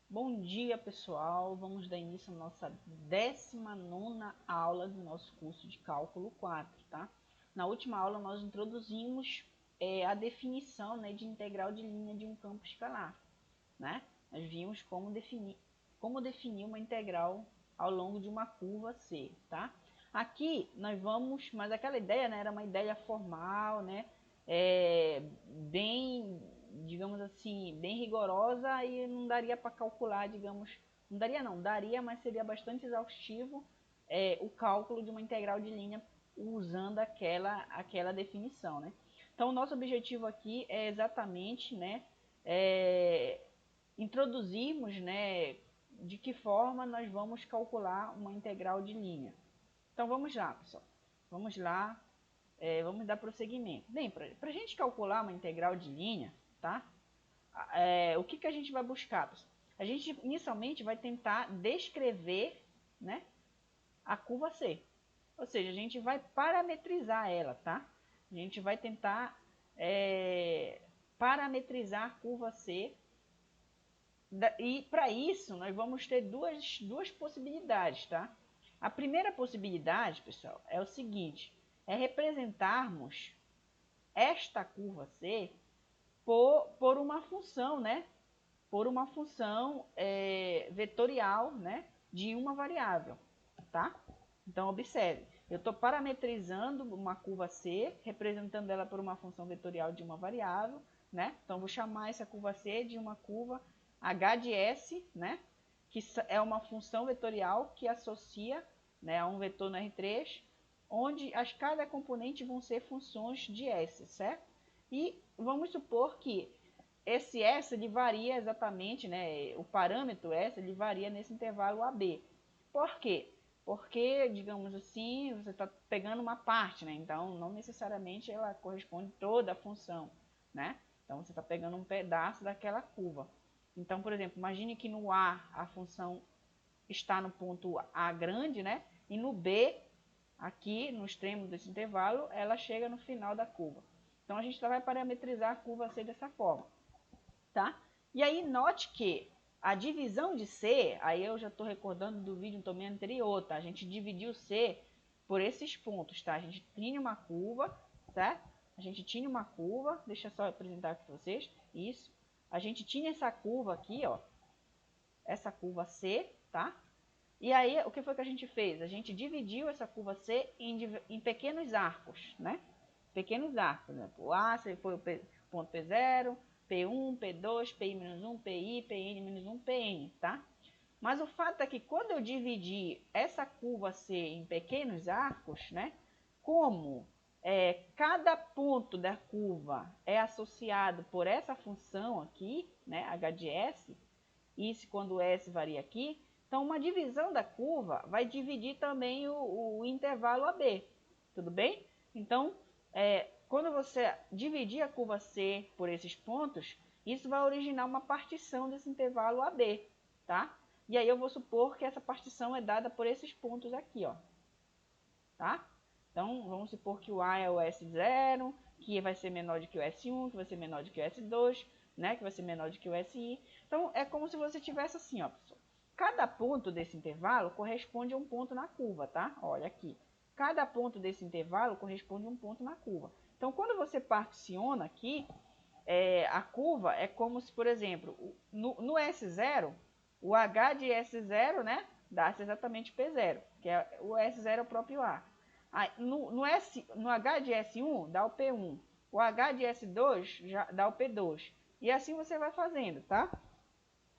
Bom dia, pessoal. Vamos dar início à nossa 19ª aula do nosso curso de Cálculo 4, tá? Na última aula, nós introduzimos a definição, né, de integral de linha de um campo escalar, né? Nós vimos como definir uma integral ao longo de uma curva C, tá? Aqui nós vamos, mas aquela ideia, né, era uma ideia formal, né, bem, digamos assim, bem rigorosa e não daria para calcular, digamos, não daria não, daria, mas seria bastante exaustivo o cálculo de uma integral de linha usando aquela definição, né? Então, o nosso objetivo aqui é exatamente, né, introduzirmos, né, de que forma nós vamos calcular uma integral de linha. Então vamos lá, pessoal. Vamos lá, vamos dar prosseguimento. Bem, para a gente calcular uma integral de linha, tá? O que a gente vai buscar, pessoal? A gente inicialmente vai tentar descrever, né, a curva C. Ou seja, a gente vai parametrizar ela, tá? A gente vai tentar parametrizar a curva C. E para isso, nós vamos ter duas possibilidades, tá? A primeira possibilidade, pessoal, é o seguinte: é representarmos esta curva C por uma função, né? Por uma função vetorial, né? De uma variável, tá? Então, observe, eu estou parametrizando uma curva C, representando ela por uma função vetorial de uma variável, né? Então, vou chamar essa curva C de uma curva h de s, né? Que é uma função vetorial que associa, né, a um vetor no R3, onde cada componente vão ser funções de s, certo? E vamos supor que esse s ele varia exatamente, né? O parâmetro s ele varia nesse intervalo AB. Por quê? Porque, digamos assim, você está pegando uma parte, né? Então, não necessariamente ela corresponde toda a função, né? Então, você está pegando um pedaço daquela curva. Então, por exemplo, imagine que no a função está no ponto A grande, né? E no B, aqui no extremo desse intervalo, ela chega no final da curva. Então, a gente vai parametrizar a curva C dessa forma, tá? E aí, note que a divisão de C, aí eu já estou recordando do vídeo também anterior, tá? A gente dividiu C por esses pontos, tá? A gente tinha uma curva, certo? A gente tinha uma curva, deixa eu só apresentar aqui para vocês, isso. A gente tinha essa curva aqui, ó, essa curva C, tá? E aí, o que foi que a gente fez? A gente dividiu essa curva C em pequenos arcos, né? Pequenos arcos, por exemplo, o A foi o ponto P0, P1, P2, Pi-1, Pi, Pn-1, Pn, tá? Mas o fato é que quando eu dividi essa curva C em pequenos arcos, né? Como cada ponto da curva é associado por essa função aqui, né? H de S, isso quando S varia aqui. Então, uma divisão da curva vai dividir também o intervalo AB, tudo bem? Então, quando você dividir a curva C por esses pontos, isso vai originar uma partição desse intervalo AB, tá? E aí eu vou supor que essa partição é dada por esses pontos aqui, ó, tá? Então, vamos supor que o A é o S0, que vai ser menor do que o S1, que vai ser menor do que o S2, né? Que vai ser menor do que o SI. Então, é como se você tivesse assim, ó, pessoal. Cada ponto desse intervalo corresponde a um ponto na curva, tá? Olha aqui. Cada ponto desse intervalo corresponde a um ponto na curva. Então, quando você particiona aqui, a curva é como se, por exemplo, no S0, o H de S0, né? Dá-se exatamente P0, que é o S0 é o próprio A. Aí, no H de S1 dá o P1, o H de S2 já dá o P2. E assim você vai fazendo, tá?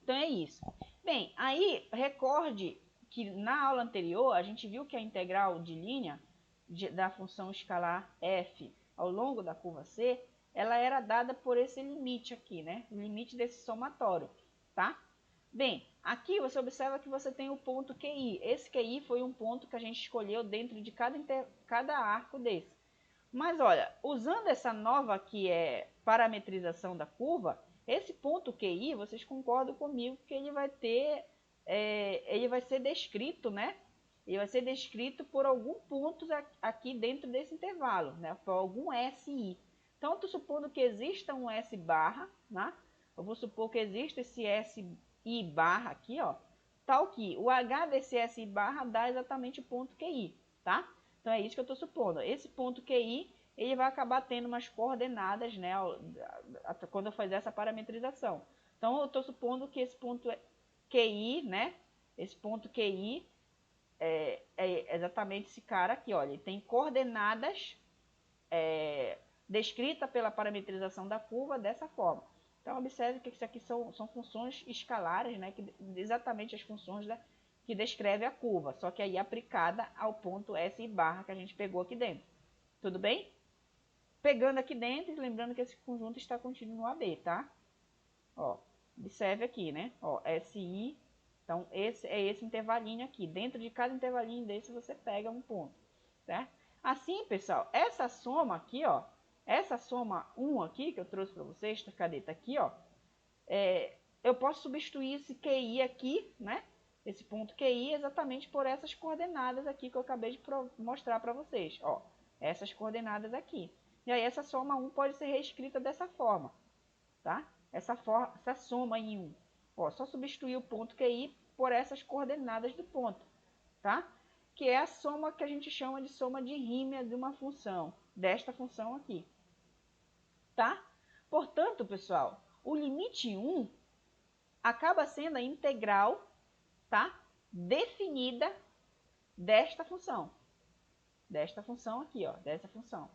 Então é isso. Bem, aí recorde que na aula anterior a gente viu que a integral de linha da função escalar f ao longo da curva C, ela era dada por esse limite aqui, né? O limite desse somatório, tá? Bem, aqui você observa que você tem o ponto QI. Esse QI foi um ponto que a gente escolheu dentro de cada arco desse. Mas olha, usando essa nova aqui parametrização da curva, esse ponto QI, vocês concordam comigo que ele vai ele vai ser descrito, né? Ele vai ser descrito por algum ponto aqui dentro desse intervalo, né? Por algum SI. Então, eu estou supondo que exista um S barra, né? Eu vou supor que existe esse S SI barra aqui, ó, tal que o H desse SI barra dá exatamente o ponto QI, tá? Então é isso que eu estou supondo. Esse ponto QI, ele vai acabar tendo umas coordenadas, né, quando eu fazer essa parametrização. Então eu estou supondo que esse ponto QI, né, esse ponto QI é exatamente esse cara aqui, olha, ele tem coordenadas descrita pela parametrização da curva dessa forma. Então, observe que isso aqui são funções escalares, né, exatamente as funções que descreve a curva, só que aí aplicada ao ponto S barra que a gente pegou aqui dentro. Tudo bem? Pegando aqui dentro, lembrando que esse conjunto está contido no AB, tá? Ó, observe aqui, né? Ó, SI, então esse é esse intervalinho aqui. Dentro de cada intervalinho desse você pega um ponto, certo? Assim, pessoal, essa soma aqui, ó, essa soma 1 aqui que eu trouxe para vocês, cadê? Tá aqui, ó. Eu posso substituir esse QI aqui, né? Esse ponto QI exatamente por essas coordenadas aqui que eu acabei de mostrar para vocês, ó. Essas coordenadas aqui. E aí essa soma 1 pode ser reescrita dessa forma, tá? Essa soma em 1. Ó, só substituir o ponto QI por essas coordenadas do ponto, tá? Que é a soma que a gente chama de soma de Riemann de uma função, desta função aqui, tá? Portanto, pessoal, o limite 1 acaba sendo a integral, tá? Definida desta função aqui, ó, dessa função.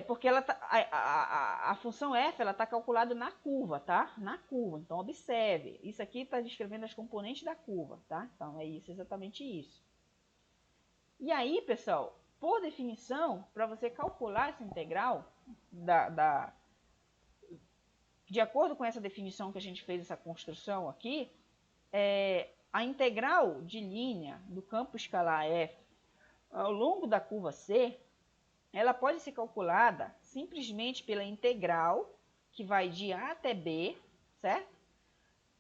Porque ela tá, a função f ela está calculada na curva, tá? Na curva. Então, observe. Isso aqui está descrevendo as componentes da curva, tá? Então, é isso, exatamente isso. E aí, pessoal, por definição, para você calcular essa integral, de acordo com essa definição que a gente fez, essa construção aqui, a integral de linha do campo escalar f ao longo da curva C, ela pode ser calculada simplesmente pela integral, que vai de A até B, certo?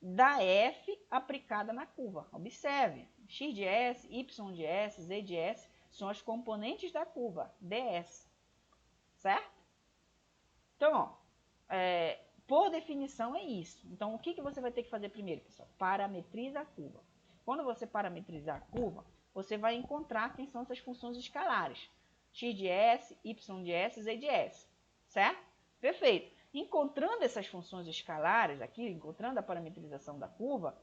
Da f aplicada na curva. Observe, x de s, y de s, z de s são as componentes da curva, ds, certo? Então, ó, por definição é isso. Então, o que você vai ter que fazer primeiro, pessoal? Parametriza a curva. Quando você parametrizar a curva, você vai encontrar quem são essas funções escalares. X de S, Y de S, Z de S. Certo? Perfeito. Encontrando essas funções escalares aqui, encontrando a parametrização da curva,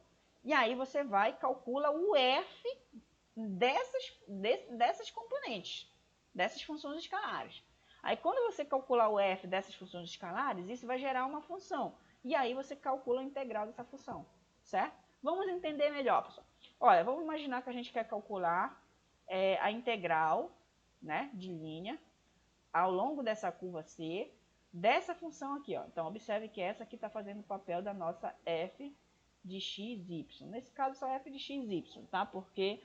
e aí você vai e calcula o F dessas componentes, dessas funções escalares. Aí, quando você calcular o F dessas funções escalares, isso vai gerar uma função. E aí você calcula a integral dessa função, certo? Vamos entender melhor, pessoal. Olha, vamos imaginar que a gente quer calcular a integral, né, de linha ao longo dessa curva C, dessa função aqui, ó. Então, observe que essa aqui está fazendo o papel da nossa f de x, y. Nesse caso, só f de x, y, tá? Porque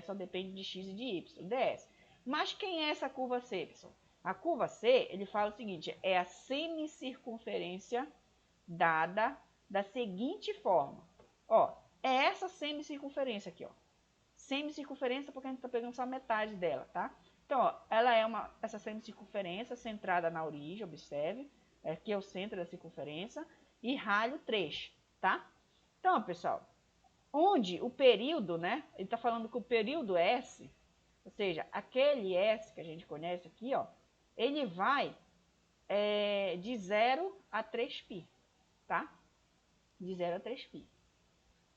só depende de x e de y, ds. Mas quem é essa curva C, pessoal? A curva C, ele fala o seguinte, é a semicircunferência dada da seguinte forma. Ó, é essa semicircunferência aqui, ó. Semicircunferência porque a gente está pegando só metade dela, tá? Então, ó, ela é essa semicircunferência centrada na origem, observe. Aqui é o centro da circunferência. E raio 3, tá? Então, ó, pessoal, onde o período, né? Ele está falando que o período S, ou seja, aquele S que a gente conhece aqui, ó, ele vai de 0 a 3π, tá? De 0 a 3π.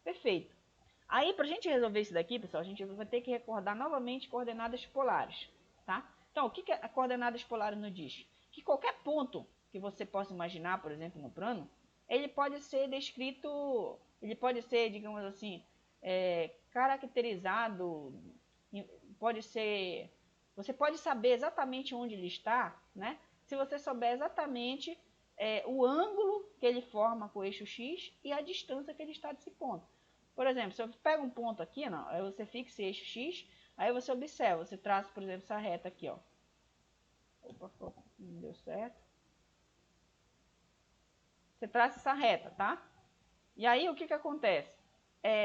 Perfeito. Aí, para a gente resolver isso daqui, pessoal, a gente vai ter que recordar novamente coordenadas polares, tá? Então, o que a coordenadas polares nos diz? Que qualquer ponto que você possa imaginar, por exemplo, no plano, ele pode ser descrito, ele pode ser, digamos assim, caracterizado, pode ser, você pode saber exatamente onde ele está, né? Se você souber exatamente o ângulo que ele forma com o eixo X e a distância que ele está desse ponto. Por exemplo, se eu pego um ponto aqui, não, aí você fixa eixo X, aí você observa, você traça, por exemplo, essa reta aqui, ó. Opa, não deu certo. Você traça essa reta, tá? E aí, o que acontece?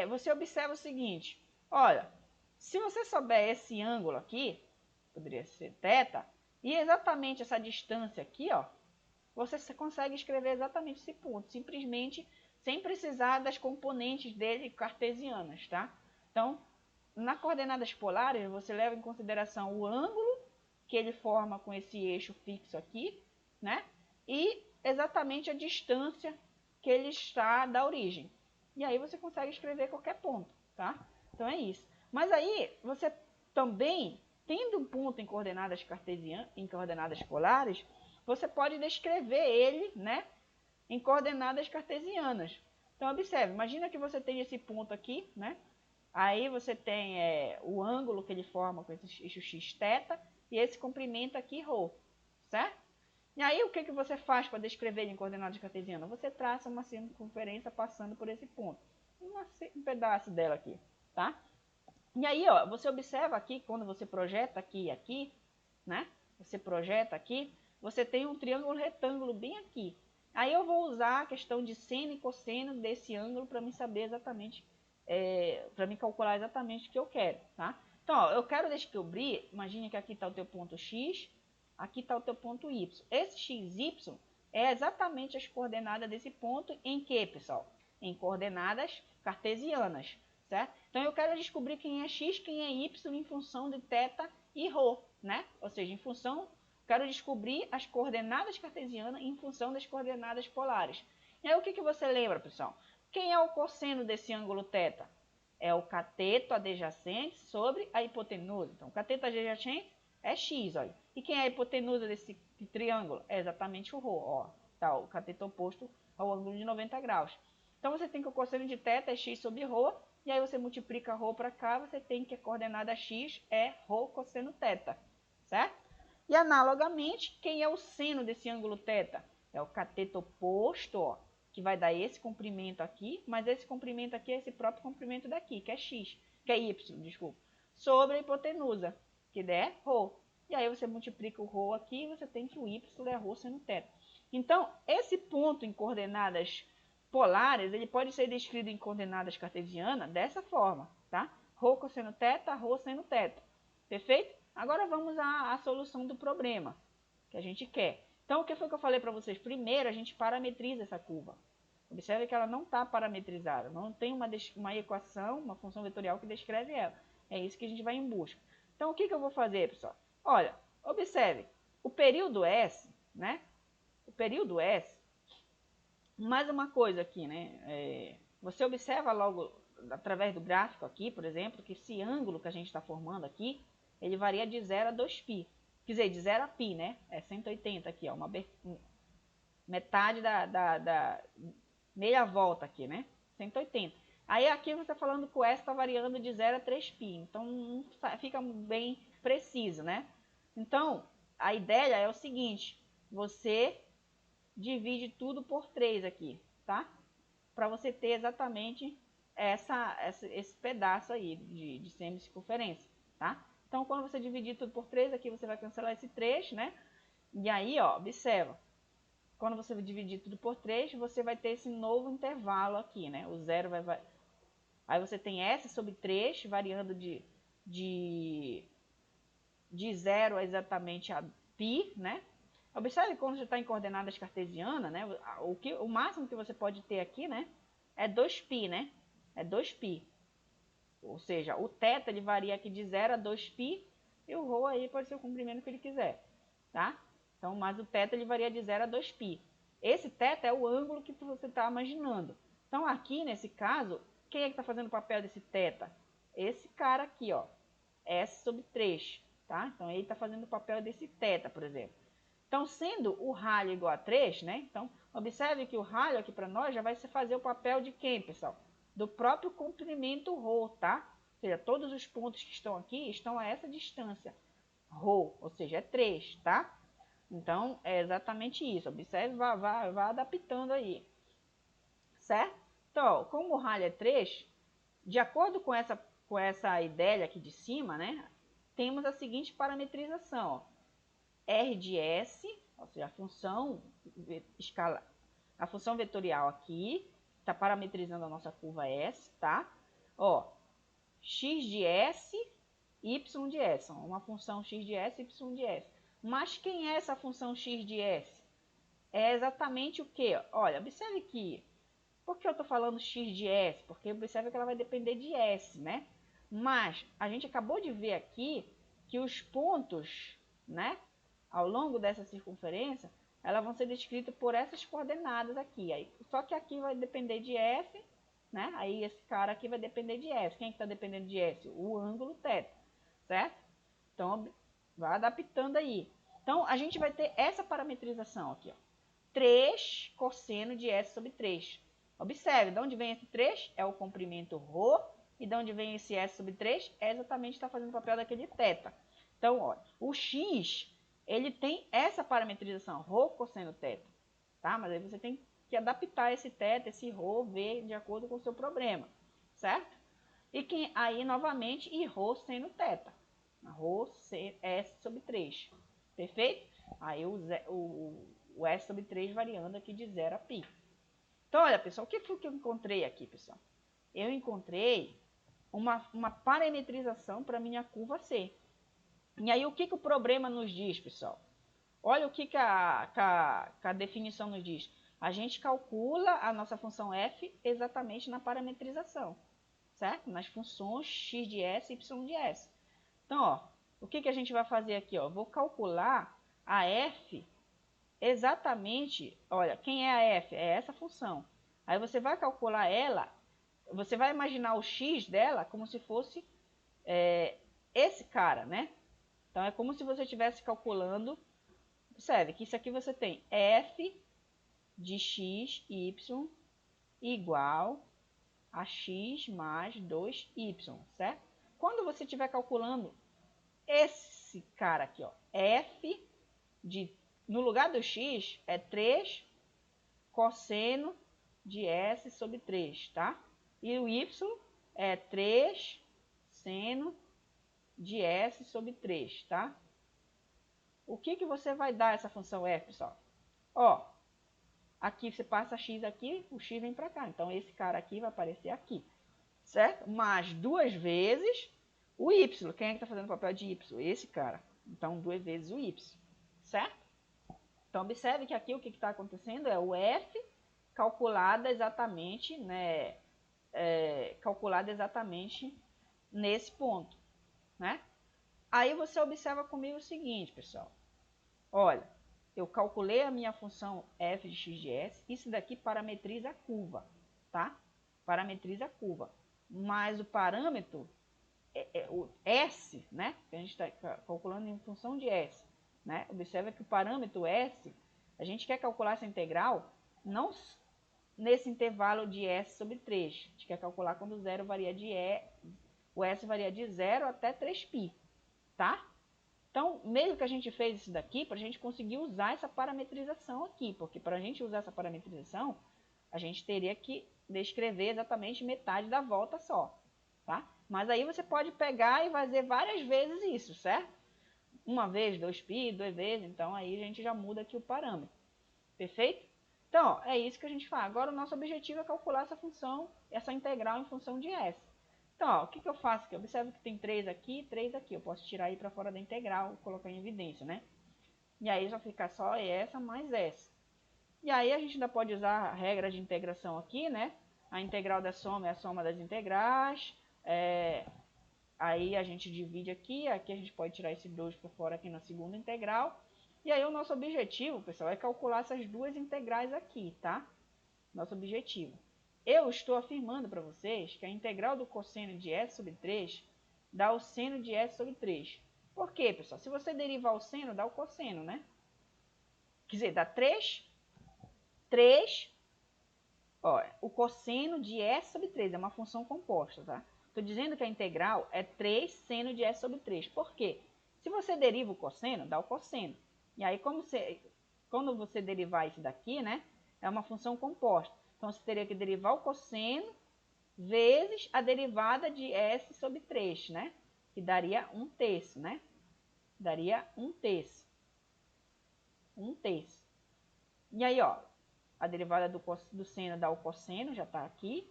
Você observa o seguinte, olha, se você souber esse ângulo aqui, poderia ser θ, e exatamente essa distância aqui, ó, você consegue escrever exatamente esse ponto, simplesmente sem precisar das componentes dele cartesianas, tá? Então, nas coordenadas polares, você leva em consideração o ângulo que ele forma com esse eixo fixo aqui, né? E exatamente a distância que ele está da origem. E aí você consegue escrever qualquer ponto, tá? Então é isso. Mas aí você também, tendo um ponto em coordenadas cartesianas, em coordenadas polares, você pode descrever ele, né, em coordenadas cartesianas. Então observe, imagina que você tem esse ponto aqui, né? Aí você tem o ângulo que ele forma com esse eixo x θ e esse comprimento aqui ρ, certo? E aí o que, que você faz para descrever ele em coordenadas cartesianas? Você traça uma circunferência passando por esse ponto. Um pedaço dela aqui, tá? E aí, ó, você observa aqui, quando você projeta aqui e aqui, né? Você projeta aqui, você tem um triângulo retângulo bem aqui. Aí eu vou usar a questão de seno e cosseno desse ângulo para me saber exatamente, para me calcular exatamente o que eu quero, tá? Então, ó, eu quero descobrir, imagine que aqui está o teu ponto x, aqui está o teu ponto y. Esse x, y é exatamente as coordenadas desse ponto em que, pessoal? Em coordenadas cartesianas, certo? Então eu quero descobrir quem é x, quem é y em função de θ e ρ, né? Ou seja, em função, quero descobrir as coordenadas cartesianas em função das coordenadas polares. E aí o que, que você lembra, pessoal? Quem é o cosseno desse ângulo θ? É o cateto adjacente sobre a hipotenusa. Então, o cateto adjacente é x, olha. E quem é a hipotenusa desse triângulo? É exatamente o ρ, ó. Tá, o cateto oposto ao ângulo de 90 graus. Então, você tem que o cosseno de θ é x sobre ρ, e aí você multiplica ρ para cá, você tem que a coordenada x é ρ cosseno θ, certo? E analogamente, quem é o seno desse ângulo θ? É o cateto oposto, ó, que vai dar esse comprimento aqui, mas esse comprimento aqui é esse próprio comprimento daqui, que é x, que é y, desculpa, sobre a hipotenusa, que der ρ. E aí você multiplica o ρ aqui e você tem que o y é ρ seno θ. Então, esse ponto em coordenadas polares, ele pode ser descrito em coordenadas cartesianas dessa forma, tá? Ρ cosseno θ, ρ seno θ. Perfeito? Agora vamos à solução do problema que a gente quer. Então, o que foi que eu falei para vocês? Primeiro, a gente parametriza essa curva. Observe que ela não está parametrizada, não tem uma equação, uma função vetorial que descreve ela. É isso que a gente vai em busca. Então, o que, que eu vou fazer, pessoal? Olha, observe, o período S, né? O período S, mais uma coisa aqui, né? Você observa logo, através do gráfico aqui, por exemplo, que esse ângulo que a gente está formando aqui, ele varia de 0 a 2π. Quer dizer, de 0 a π, né? É 180 aqui, ó, metade da meia volta aqui, né? 180. Aí aqui você está falando que o S está variando de 0 a 3π, então não fica bem preciso, né? Então, a ideia é o seguinte, você divide tudo por 3 aqui, tá? Para você ter exatamente esse pedaço aí de semicircunferência, tá? Então, quando você dividir tudo por 3, aqui você vai cancelar esse 3, né? E aí, ó, observa. Quando você dividir tudo por 3, você vai ter esse novo intervalo aqui, né? O zero vai... Aí você tem S sobre 3, variando de 0 a exatamente a π, né? Observe quando você está em coordenadas cartesianas, né? O máximo que você pode ter aqui, né? É 2π, né? É 2π. Ou seja, o θ ele varia aqui de 0 a 2π e o ρ aí pode ser o comprimento que ele quiser, tá? Então, mas o θ ele varia de 0 a 2π. Esse θ é o ângulo que você está imaginando. Então, aqui nesse caso, quem é que está fazendo o papel desse θ? Esse cara aqui, ó. S sobre 3, tá? Então, ele está fazendo o papel desse θ, por exemplo. Então, sendo o ralho igual a 3, né? Então, observe que o ralho aqui para nós já vai fazer o papel de quem, pessoal? Do próprio comprimento ρ, tá? Ou seja, todos os pontos que estão aqui estão a essa distância, ρ, ou seja, é 3, tá? Então, é exatamente isso. Observe, vá adaptando aí, certo? Então, como o ralho é 3, de acordo com essa ideia aqui de cima, né? Temos a seguinte parametrização, ó. R de S, ou seja, a função vetorial aqui, está parametrizando a nossa curva S, tá? Ó, x de S, y de S, uma função x de S, y de S. Mas quem é essa função x de S? é exatamente o quê? Olha, observe que, por que eu estou falando x de s? Porque observe que ela vai depender de s, né? Mas a gente acabou de ver aqui que os pontos, né, ao longo dessa circunferência, elas vão ser descritas por essas coordenadas aqui. Aí, só que aqui vai depender de f, né? Aí esse cara aqui vai depender de s. Quem é que está dependendo de s? O ângulo θ, certo? Então, vai adaptando aí. Então, a gente vai ter essa parametrização aqui, ó. 3 cosseno de S sobre 3. Observe, de onde vem esse 3? É o comprimento ρ. E de onde vem esse S sobre 3? É exatamente está fazendo o papel daquele θ. Então, ó, o x, ele tem essa parametrização, ρ cosseno θ. Tá? Mas aí você tem que adaptar esse θ, esse ρ, v, de acordo com o seu problema. Certo? E que, aí, novamente, e ρ seno θ. Rho S sobre 3. Perfeito? Aí o S sobre 3 variando aqui de 0 a π. Então, olha, pessoal, o que foi que eu encontrei aqui, pessoal? Eu encontrei uma parametrização para minha curva C. E aí, o que o problema nos diz, pessoal? Olha o que a definição nos diz. A gente calcula a nossa função f exatamente na parametrização, certo? Nas funções x de s e y de s. Então, ó, o que a gente vai fazer aqui? Ó? Vou calcular a f exatamente. Olha, quem é a f? É essa função. Aí você vai calcular ela, você vai imaginar o x dela como se fosse esse cara, né? Então, é como se você estivesse calculando. Observe que isso aqui você tem f de x, y, igual a x mais 2y, certo? Quando você estiver calculando esse cara aqui, ó, f de, no lugar do x, é 3 cosseno de s sobre 3, tá? E o y é 3 seno de s sobre 3, tá? O que você vai dar essa função f, pessoal? Ó, aqui você passa x aqui, o x vem para cá. Então, esse cara aqui vai aparecer aqui, certo? Mais 2 vezes o y. Quem é que está fazendo o papel de y? Esse cara. Então, 2 vezes o y, certo? Então, observe que aqui o que está acontecendo é o f calculada exatamente, né? Calculada exatamente nesse ponto, né? Aí você observa comigo o seguinte, pessoal. Olha, eu calculei a minha função f de x de s. Isso daqui parametriza a curva, tá? Parametriza a curva. Mas o parâmetro o S, né? Que a gente está calculando em função de S, né? Observa que o parâmetro S, a gente quer calcular essa integral não nesse intervalo de S sobre 3. A gente quer calcular quando o zero varia de o S varia de 0 até 3π, tá? Então, meio que a gente fez isso daqui para a gente conseguir usar essa parametrização aqui, porque para a gente usar essa parametrização, a gente teria que descrever exatamente metade da volta só, tá? Mas aí você pode pegar e fazer várias vezes isso, certo? Uma vez, 2π, 2 vezes, então aí a gente já muda aqui o parâmetro, perfeito? Então, ó, é isso que a gente faz. Agora o nosso objetivo é calcular essa função, essa integral em função de s. Então, ó, o que eu faço aqui? Observe que tem 3 aqui e 3 aqui. Eu posso tirar aí para fora da integral, colocar em evidência, né? E aí já fica só essa mais essa. E aí a gente ainda pode usar a regra de integração aqui, né? A integral da soma é a soma das integrais. Aí a gente divide aqui a gente pode tirar esse 2 por fora aqui na segunda integral. E aí o nosso objetivo, pessoal, é calcular essas duas integrais aqui, tá? Nosso objetivo. Eu estou afirmando para vocês que a integral do cosseno de s sobre 3 dá o seno de s sobre 3. Por quê, pessoal? Se você derivar o seno, dá o cosseno, né? Quer dizer, dá 3, ó, o cosseno de s sobre 3, é uma função composta, tá? Estou dizendo que a integral é 3 seno de s sobre 3. Por quê? Se você deriva o cosseno, dá o cosseno. E aí, quando você derivar isso daqui, né? É uma função composta. Então, você teria que derivar o cosseno vezes a derivada de s sobre 3, né? Que daria 1/3, né? Daria 1/3. 1/3. E aí, ó, a derivada do seno dá o cosseno, já está aqui.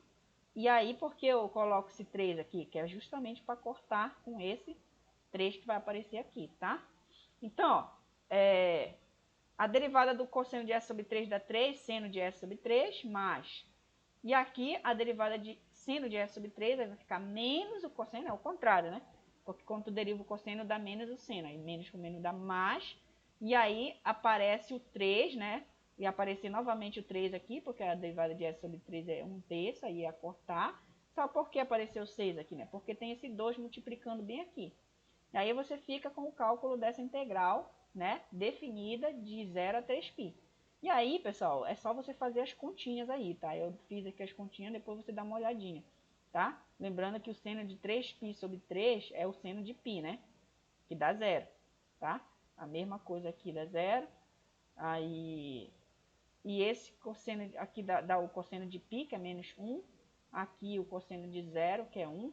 E aí, por que eu coloco esse 3 aqui? Que é justamente para cortar com esse 3 que vai aparecer aqui, tá? Então, ó, a derivada do cosseno de S sobre 3 dá 3, seno de S sobre 3, mais. E aqui a derivada de seno de S sobre 3 vai ficar menos o cosseno, é o contrário, né? Porque quando tu deriva o cosseno dá menos o seno, aí menos com menos dá mais. E aí aparece o 3, né? E aparecer novamente o 3 aqui, porque a derivada de S sobre 3 é 1/3, aí ia cortar. Só por que apareceu 6 aqui, né? Porque tem esse 2 multiplicando bem aqui. E aí você fica com o cálculo dessa integral, né? Definida de 0 a 3π. E aí, pessoal, é só você fazer as continhas aí, tá? Eu fiz aqui as continhas, depois você dá uma olhadinha, tá? Lembrando que o seno de 3π sobre 3 é o seno de π, né? Que dá 0, tá? A mesma coisa aqui dá 0. Aí, e esse cosseno aqui dá o cosseno de π, que é menos 1. Aqui o cosseno de 0, que é 1.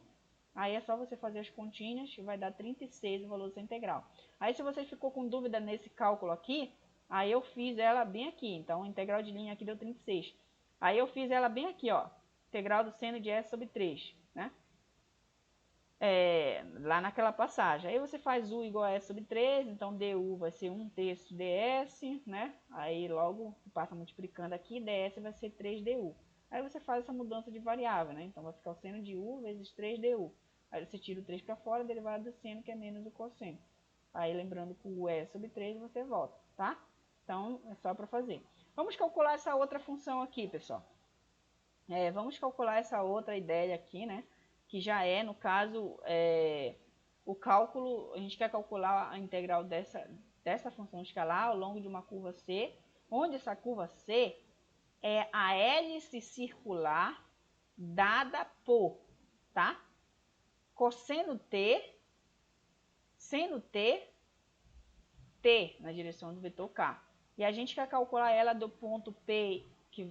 Aí é só você fazer as continhas, que vai dar 36 o valor dessa integral. Aí se você ficou com dúvida nesse cálculo aqui, aí eu fiz ela bem aqui. Então, a integral de linha aqui deu 36. Aí eu fiz ela bem aqui, ó. Integral do seno de S sobre 3, né? Lá naquela passagem. Aí você faz U igual a S sobre 3, então DU vai ser 1/3 ds, né? Aí logo passa multiplicando aqui, ds vai ser 3du. Aí você faz essa mudança de variável, né? Então vai ficar o seno de U vezes 3du. Aí você tira o 3 para fora, derivada do seno, que é menos o cosseno. Aí lembrando que o U é sobre 3, você volta, tá? Então é só para fazer. Vamos calcular essa outra função aqui, pessoal. Vamos calcular essa outra ideia aqui, né? Que já é, no caso, o cálculo, a gente quer calcular a integral dessa função escalar ao longo de uma curva C, onde essa curva C é a hélice circular dada por, tá? Cosseno T, seno T, T na direção do vetor K. E a gente quer calcular ela do ponto P, que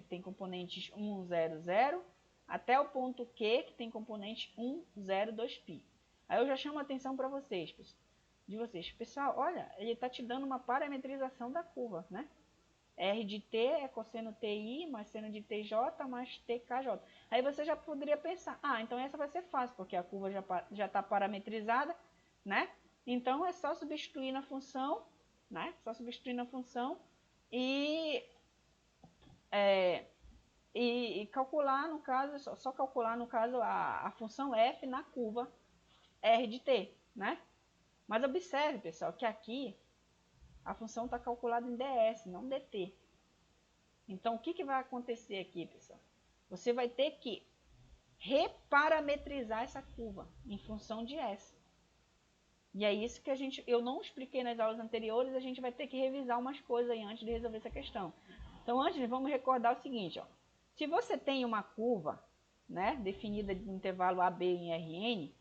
tem componentes 1, 0, 0, até o ponto Q, que tem componentes 1, 0, 2π. Aí eu já chamo a atenção para vocês, pessoal, olha, ele está te dando uma parametrização da curva, né? R de T é cosseno TI mais seno de TJ mais TKJ. Aí você já poderia pensar, então essa vai ser fácil, porque a curva já está parametrizada, né? Então é só substituir na função, né? Só substituir na função e calcular, no caso, só calcular, no caso, a função f na curva R de T, né? Mas observe, pessoal, que aqui a função está calculada em ds, não dt. Então, o que vai acontecer aqui, pessoal? Você vai ter que reparametrizar essa curva em função de s. E é isso que eu não expliquei nas aulas anteriores, a gente vai ter que revisar umas coisas aí antes de resolver essa questão. Então, antes, vamos recordar o seguinte, ó. Se você tem uma curva, né, definida de intervalo AB em Rn,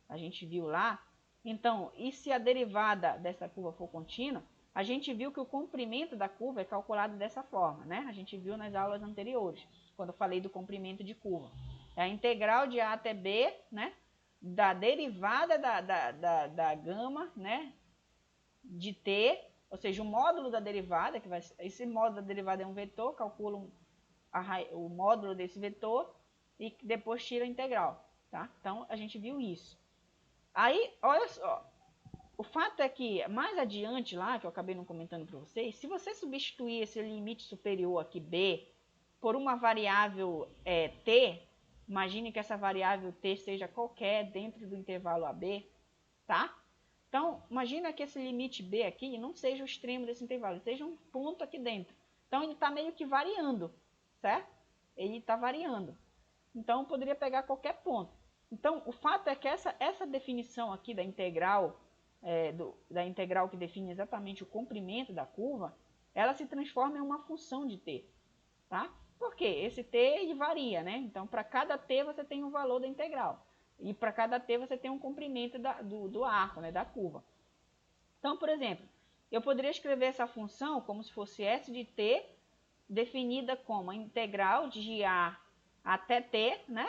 a gente viu lá, então, e se a derivada dessa curva for contínua, a gente viu que o comprimento da curva é calculado dessa forma, né? A gente viu nas aulas anteriores, quando eu falei do comprimento de curva. É a integral de A até B, né? Da derivada da gama, né? De T, ou seja, o módulo da derivada, esse módulo da derivada é um vetor, calcula o módulo desse vetor e depois tira a integral, tá? Então, a gente viu isso. Aí, olha só, o fato é que mais adiante lá, que eu acabei não comentando para vocês, se você substituir esse limite superior aqui, B, por uma variável T, imagine que essa variável T seja qualquer dentro do intervalo AB, tá? Então, imagina que esse limite B aqui não seja o extremo desse intervalo, seja um ponto aqui dentro. Então, ele está meio que variando, certo? Ele está variando. Então, eu poderia pegar qualquer ponto. Então, o fato é que essa definição aqui da integral, da integral que define exatamente o comprimento da curva, ela se transforma em uma função de t, tá? Por quê? Esse t ele varia, né? Então, para cada t você tem um valor da integral. E para cada t você tem um comprimento do arco, né? Da curva. Então, por exemplo, eu poderia escrever essa função como se fosse s de t, definida como a integral de a até t, né?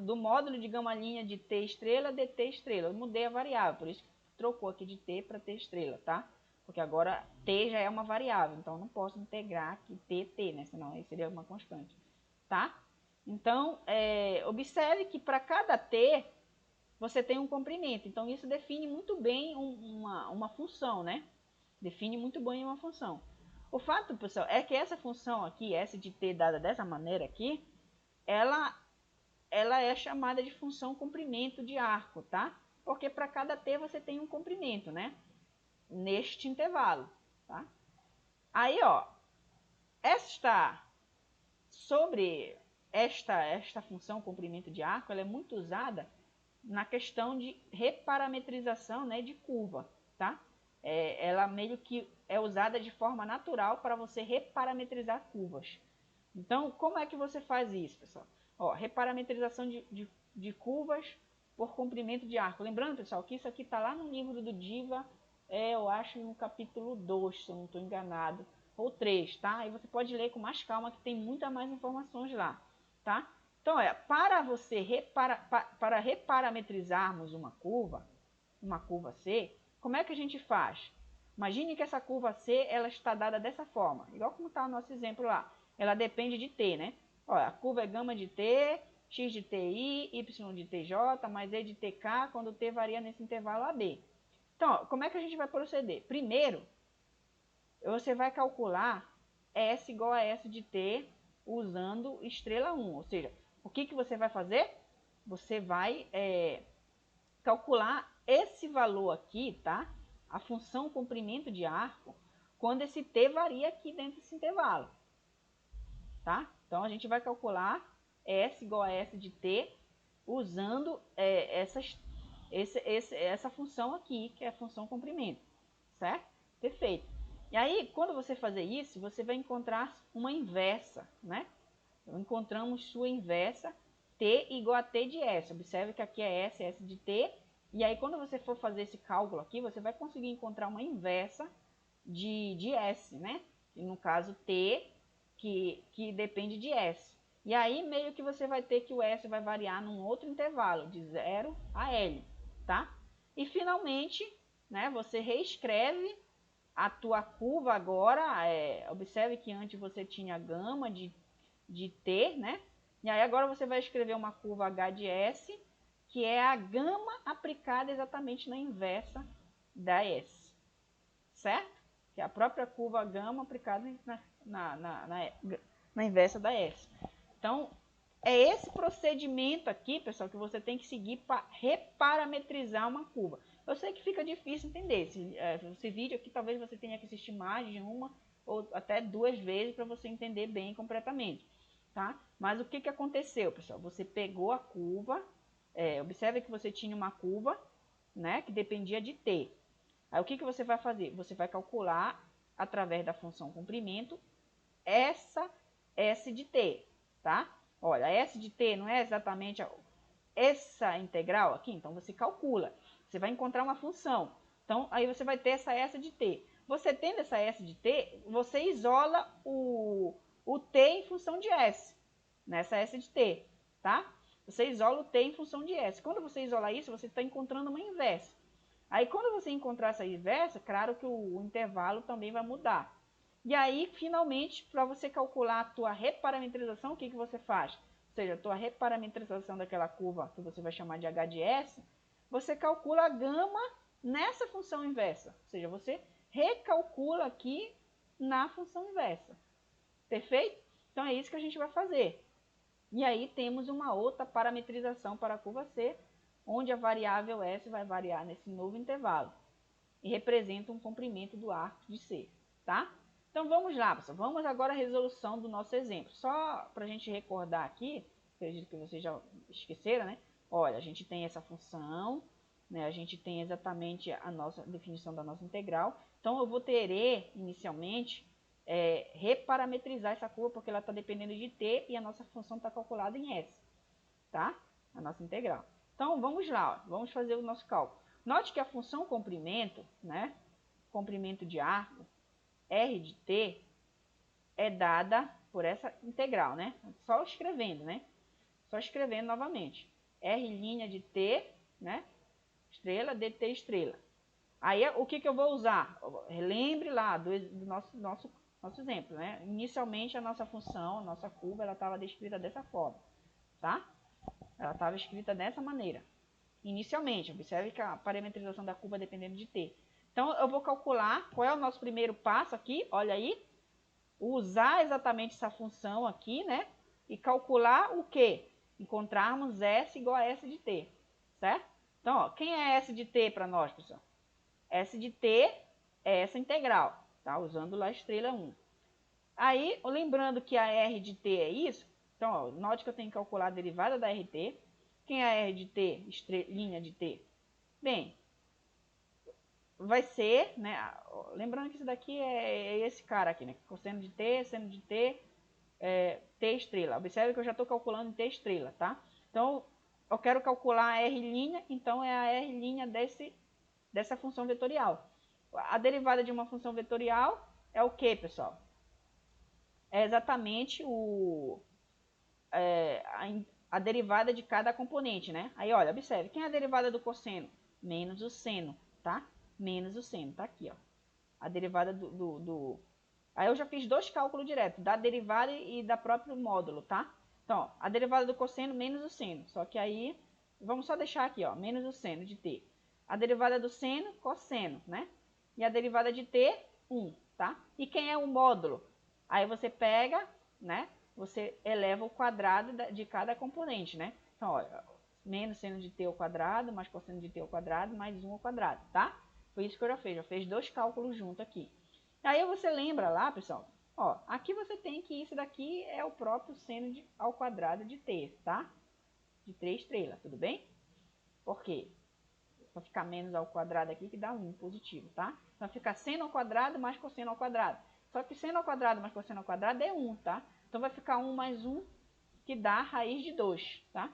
Do módulo de gama linha de t estrela dt estrela. Eu mudei a variável, por isso que trocou aqui de t para t estrela, tá? Porque agora t já é uma variável, então eu não posso integrar aqui t, né? Senão aí seria uma constante, tá? Então, observe que para cada t, você tem um comprimento. Então, isso define muito bem uma função, né? Define muito bem uma função. O fato, pessoal, é que essa função aqui, S de t dada dessa maneira aqui, ela é chamada de função comprimento de arco, tá? Porque para cada t você tem um comprimento, né? Neste intervalo, tá? Aí, ó, esta função comprimento de arco, ela é muito usada na questão de reparametrização, né, de curva, tá? Ela meio que é usada de forma natural para você reparametrizar curvas. Então, como é que você faz isso, pessoal? Ó, reparametrização de curvas por comprimento de arco. Lembrando, pessoal, que isso aqui está lá no livro do Diva, eu acho no capítulo 2, se eu não estou enganado, ou 3, tá? Aí você pode ler com mais calma, que tem muita mais informações lá, tá? Então, para reparametrizarmos uma curva C, como é que a gente faz? Imagine que essa curva C, ela está dada dessa forma, igual como está o nosso exemplo lá. Ela depende de t, né? Olha, a curva é gama de t, x de ti, y de tj, mais e de tk, quando t varia nesse intervalo AB. Então, como é que a gente vai proceder? Primeiro, você vai calcular S igual a S de t usando estrela 1. Ou seja, o que você vai fazer? Você vai calcular esse valor aqui, tá? A função comprimento de arco, quando esse t varia aqui dentro desse intervalo, tá? Então, a gente vai calcular S igual a S de t usando essa função aqui, que é a função comprimento, certo? Perfeito. E aí, quando você fazer isso, você vai encontrar uma inversa, né? Então, encontramos sua inversa, t igual a t de s. Observe que aqui é s, s de t. E aí, quando você for fazer esse cálculo aqui, você vai conseguir encontrar uma inversa de s, né? E no caso, t, que depende de s. E aí, meio que você vai ter que o s vai variar num outro intervalo, de 0 a l, tá? E, finalmente, né, você reescreve a tua curva agora. Observe que antes você tinha gama de t, né? E aí agora você vai escrever uma curva h de s, que é a gama aplicada exatamente na inversa da s, certo? Que é a própria curva gama aplicada na inversa da s. Então, é esse procedimento aqui, pessoal, que você tem que seguir para reparametrizar uma curva. Eu sei que fica difícil entender. Esse vídeo aqui talvez você tenha que assistir mais de uma ou até 2 vezes para você entender bem completamente, tá? Mas o que aconteceu, pessoal? Você pegou a curva, observe que você tinha uma curva, né, que dependia de t. Aí o que você vai fazer? Você vai calcular através da função comprimento essa S de t, tá? Olha, S de t não é exatamente essa integral aqui, então você calcula. Você vai encontrar uma função. Então, aí você vai ter essa S de t. Você tendo essa S de t, você isola o t em função de S, nessa S de t, tá? Você isola o t em função de S. Quando você isolar isso, você está encontrando uma inversa. Aí, quando você encontrar essa inversa, claro que o intervalo também vai mudar. E aí, finalmente, para você calcular a tua reparametrização, o que você faz? Ou seja, a tua reparametrização daquela curva, que você vai chamar de h de s, você calcula a gama nessa função inversa. Ou seja, você recalcula aqui na função inversa. Perfeito? Então, é isso que a gente vai fazer. E aí, temos uma outra parametrização para a curva C, onde a variável S vai variar nesse novo intervalo e representa um comprimento do arco de C, tá? Então, vamos lá, pessoal. Vamos agora à resolução do nosso exemplo. Só para a gente recordar aqui, acredito que vocês já esqueceram, né? Olha, a gente tem essa função, né? A gente tem exatamente a nossa definição da nossa integral. Então, eu vou ter, inicialmente, reparametrizar essa curva, porque ela está dependendo de t e a nossa função está calculada em s, tá? A nossa integral. Então, vamos lá, ó. Vamos fazer o nosso cálculo. Note que a função comprimento, né? Comprimento de arco, R de t, é dada por essa integral, né? Só escrevendo, né? Só escrevendo novamente. R' de t, né? Estrela, dt estrela. Aí, o que eu vou usar? Lembre lá do nosso exemplo, né? Inicialmente, a nossa função, a nossa curva, ela estava descrita dessa forma, tá? Ela estava escrita dessa maneira. Inicialmente, observe que a parametrização da curva dependendo de t. Então, eu vou calcular qual é o nosso primeiro passo aqui, olha aí. Usar exatamente essa função aqui, né? E calcular o quê? Encontrarmos S igual a S de t, certo? Então, ó, quem é S de t para nós, pessoal? S de t é essa integral, tá? Usando lá a estrela 1. Aí, lembrando que a R de t é isso, então, ó, note que eu tenho que calcular a derivada da RT. Quem é a R de t? Linha de t. Bem, vai ser, né? Lembrando que isso daqui é esse cara aqui, né? Cosseno de t, seno de t, t estrela. Observe que eu já estou calculando em t estrela, tá? Então, eu quero calcular a R', então é a R' dessa função vetorial. A derivada de uma função vetorial é o que, pessoal? É exatamente a derivada de cada componente, né? Aí, olha, observe, quem é a derivada do cosseno? Menos o seno, tá? Menos o seno, tá aqui, ó. A derivada Aí eu já fiz dois cálculos diretos, da derivada e da próprio módulo, tá? Então, ó, a derivada do cosseno menos o seno. Só que aí, vamos só deixar aqui, ó, menos o seno de t. A derivada do seno, cosseno, né? E a derivada de t, 1, tá? E quem é o módulo? Aí você pega, né? Você eleva o quadrado de cada componente, né? Então, olha, menos seno de t ao quadrado, mais cosseno de t ao quadrado, mais 1 ao quadrado, tá? Foi isso que eu já fiz dois cálculos juntos aqui. Aí você lembra lá, pessoal, ó, aqui você tem que isso daqui é o próprio seno ao quadrado de t, tá? De 3 estrelas, tudo bem? Por quê? Vai ficar menos ao quadrado aqui que dá 1 positivo, tá? Então fica seno ao quadrado mais cosseno ao quadrado. Só que seno ao quadrado mais cosseno ao quadrado é 1, tá? Então vai ficar 1 mais 1 que dá raiz de 2, tá?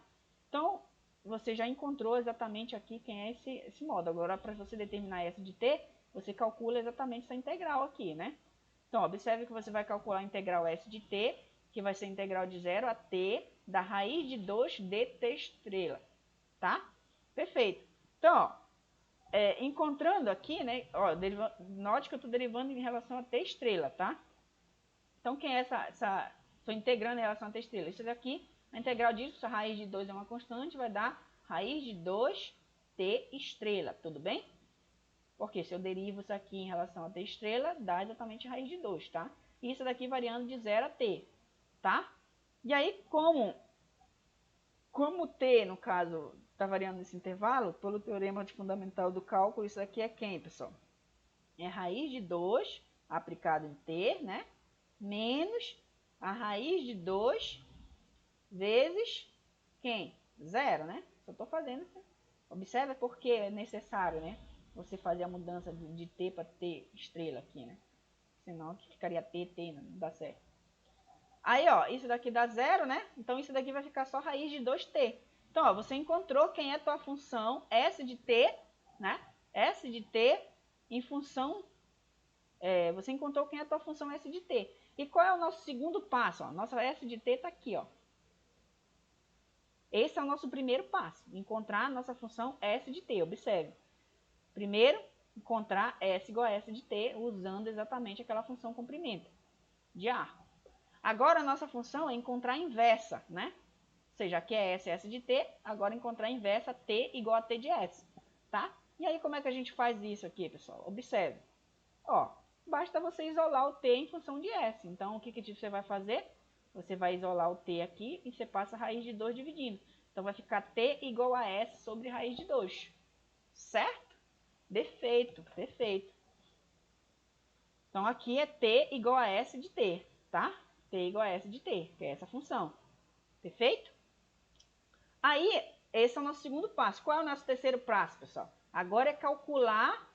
Então, você já encontrou exatamente aqui quem é esse modo. Agora, para você determinar S de t, você calcula exatamente essa integral aqui, né? Então, observe que você vai calcular a integral S de t, que vai ser a integral de 0 a t da raiz de 2 de t estrela, tá? Perfeito. Então, ó, encontrando aqui, né? Ó, note que eu estou derivando em relação a t estrela, tá? Então, quem é estou integrando em relação a t estrela. Isso daqui, a integral disso, a raiz de 2 é uma constante, vai dar raiz de 2t estrela, tudo bem? Porque se eu derivo isso aqui em relação a t estrela, dá exatamente a raiz de 2, tá? E isso daqui variando de 0 a t, tá? E aí, como t, no caso, está variando nesse intervalo, pelo teorema de fundamental do cálculo, isso aqui é quem, pessoal? É raiz de 2 aplicado em t, né? Menos a raiz de 2 vezes quem? 0, né? Só estou fazendo isso. Observe porque é necessário, né? Você fazer a mudança de t para t estrela aqui, né? Senão ficaria t, não dá certo. Aí, ó, isso daqui dá 0, né? Então, isso daqui vai ficar só raiz de 2t. Então, ó, você encontrou quem é a tua função S de t, né? S de t em função... você encontrou quem é a tua função S de t. E qual é o nosso segundo passo? Ó? Nossa S de t está aqui, ó. Esse é o nosso primeiro passo, encontrar a nossa função S de t. Observe. Primeiro, encontrar S igual a S de t, usando exatamente aquela função comprimento de arco. Agora, a nossa função é encontrar a inversa, né? Ou seja, aqui é S de t, agora encontrar a inversa, t igual a t de S, tá? E aí, como é que a gente faz isso aqui, pessoal? Observe. Ó, basta você isolar o t em função de S. Então, o que você vai fazer? Você vai isolar o t aqui e você passa a raiz de 2 dividindo. Então, vai ficar t igual a S sobre raiz de 2. Certo? Perfeito, perfeito. Então, aqui é t igual a S de t, tá? T igual a S de t, que é essa função. Perfeito? Aí, esse é o nosso segundo passo. Qual é o nosso terceiro passo, pessoal? Agora é calcular,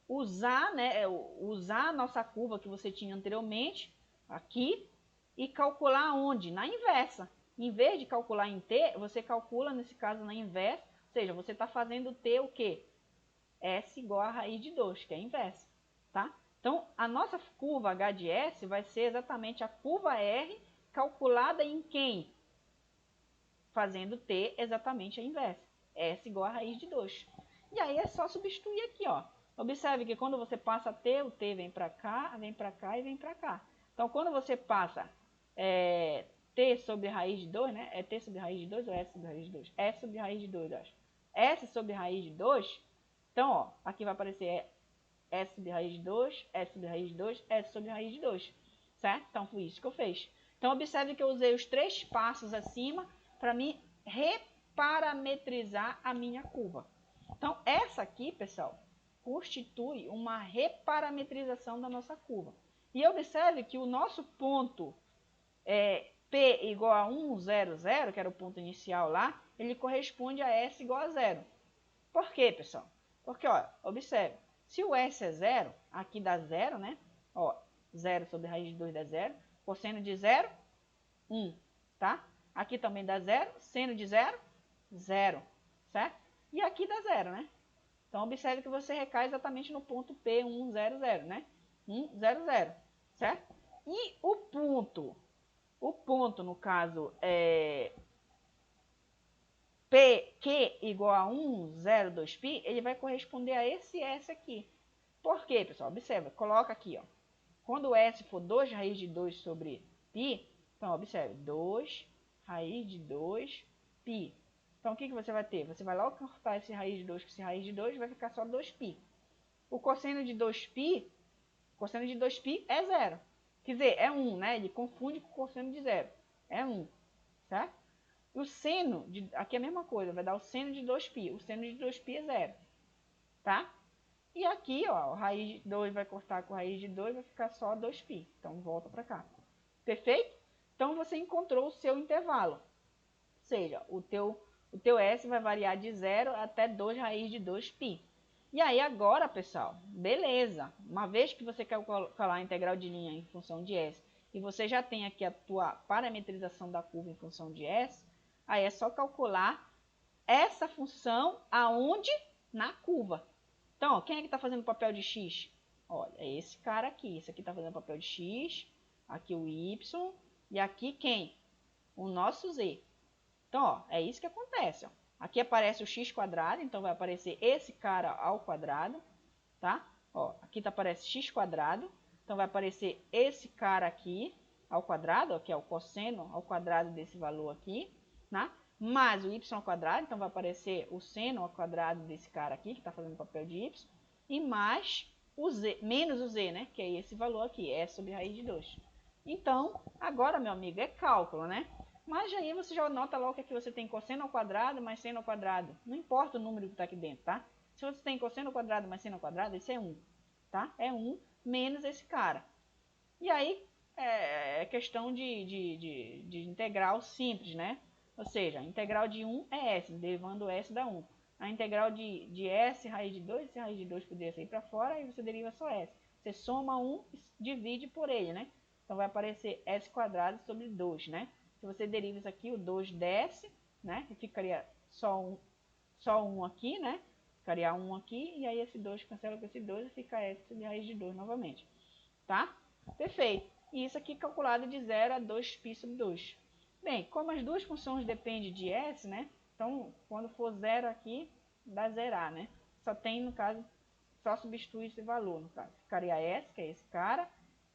usar a nossa curva que você tinha anteriormente, aqui, e calcular onde? Na inversa. Em vez de calcular em t, você calcula, nesse caso, na inversa. Ou seja, você está fazendo t o quê? S igual a raiz de 2, que é a inversa, tá? Então, a nossa curva h de s vai ser exatamente a curva r calculada em quem? Fazendo t exatamente a inversa. S igual a raiz de 2. E aí é só substituir aqui, ó. Observe que quando você passa t, o t vem para cá e vem para cá. Então, quando você passa t sobre raiz de 2, né? É t sobre raiz de 2 ou s sobre raiz de 2? S sobre raiz de 2, eu acho. S sobre raiz de 2. Então, ó, aqui vai aparecer S sobre raiz de 2, S sobre raiz de 2, S sobre raiz de 2, certo? Então, foi isso que eu fiz. Então, observe que eu usei os 3 passos acima para me reparametrizar a minha curva. Então, essa aqui, pessoal, constitui uma reparametrização da nossa curva. E observe que o nosso ponto P igual a 1, 0, 0, que era o ponto inicial lá, ele corresponde a S igual a 0. Por quê, pessoal? Porque, ó, observe, se o S é 0, aqui dá 0, né? Ó, 0 sobre raiz de 2 dá 0. Cosseno de 0, 1, tá? Aqui também dá 0. Seno de 0, 0, certo? E aqui dá 0, né? Então, observe que você recai exatamente no ponto P1, 0, 0, né? 1, 0, 0, certo? E o ponto, no caso, é PQ igual a 1, 0, 2π, ele vai corresponder a esse S aqui. Por quê, pessoal? Observa, coloca aqui, ó. Quando o S for 2 raiz de 2 sobre π, então, observe, 2 raiz de 2 π. Então, o que você vai ter? Você vai logo cortar esse raiz de 2 com esse raiz de 2, vai ficar só 2π. O cosseno de 2π, é 0. Quer dizer, é 1, né? Ele confunde com o cosseno de 0. É 1, certo? E o seno, aqui é a mesma coisa, vai dar o seno de 2π. O seno de 2π é 0, tá? E aqui, ó, o raiz de 2 vai cortar com a raiz de 2, vai ficar só 2π. Então, volta para cá. Perfeito? Então, você encontrou o seu intervalo. Ou seja, o teu S vai variar de 0 até 2 raiz de 2π. E aí, agora, pessoal, beleza. Uma vez que você quer calcular a integral de linha em função de S, e você já tem aqui a tua parametrização da curva em função de S, aí é só calcular essa função aonde? Na curva. Então, ó, quem é que está fazendo o papel de x? Olha, é esse cara aqui. Esse aqui está fazendo o papel de x, aqui o y, e aqui quem? O nosso z. Então, ó, é isso que acontece. Ó. Aqui aparece o x quadrado, então vai aparecer esse cara ao quadrado, tá? Ó, aqui aparece x quadrado, então vai aparecer esse cara aqui ao quadrado, ó, que é o cosseno ao quadrado desse valor aqui, né? Mais o y ao quadrado, então vai aparecer o seno ao quadrado desse cara aqui, que está fazendo o papel de y, e mais o z, menos o z, né? Que é esse valor aqui, S sobre raiz de 2. Então, agora, meu amigo, é cálculo, né? Mas aí você já nota logo que aqui você tem cosseno ao quadrado mais seno ao quadrado. Não importa o número que está aqui dentro, tá? Se você tem cosseno ao quadrado mais seno ao quadrado, esse é 1, tá? É 1 menos esse cara. E aí, é questão de integral simples, né? Ou seja, a integral de 1 é S, derivando S dá 1. A integral de S raiz de 2, esse raiz de 2 poderia sair para fora, e você deriva só S. Você soma 1 e divide por ele, né? Então, vai aparecer S quadrado sobre 2, né? Se você deriva isso aqui, o 2 desce, né? E ficaria só 1 aqui, né? Ficaria 1 aqui, e aí esse 2 cancela com esse 2 e fica S sobre raiz de 2 novamente, tá? Perfeito. E isso aqui calculado de 0 a 2π sobre 2. Bem, como as duas funções dependem de S, né? Então, quando for 0 aqui, dá zerar, né? Só tem, no caso, só substituir esse valor, no caso. Ficaria S, que é esse cara,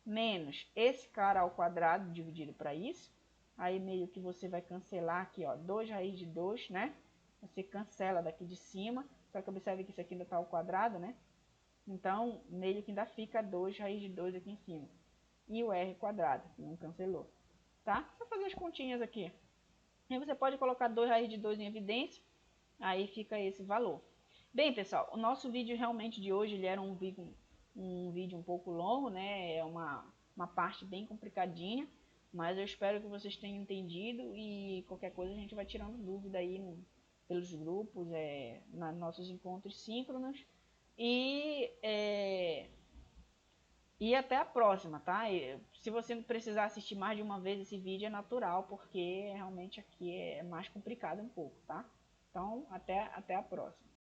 menos esse cara ao quadrado dividido para isso. Aí, meio que você vai cancelar aqui, ó, 2 raiz de 2, né? Você cancela daqui de cima. Só que observe que isso aqui ainda está ao quadrado, né? Então, meio que ainda fica 2 raiz de 2 aqui em cima. E o r quadrado, que não cancelou. Tá? Só fazer as continhas aqui. E você pode colocar 2 raiz de 2 em evidência. Aí fica esse valor. Bem, pessoal, o nosso vídeo realmente de hoje ele era um vídeo um pouco longo, né? É uma parte bem complicadinha. Mas eu espero que vocês tenham entendido. E qualquer coisa a gente vai tirando dúvida aí pelos grupos, nos nossos encontros síncronos. E até a próxima, tá? Se você precisar assistir mais de uma vez esse vídeo, é natural, porque realmente aqui é mais complicado um pouco, tá? Então, até a próxima.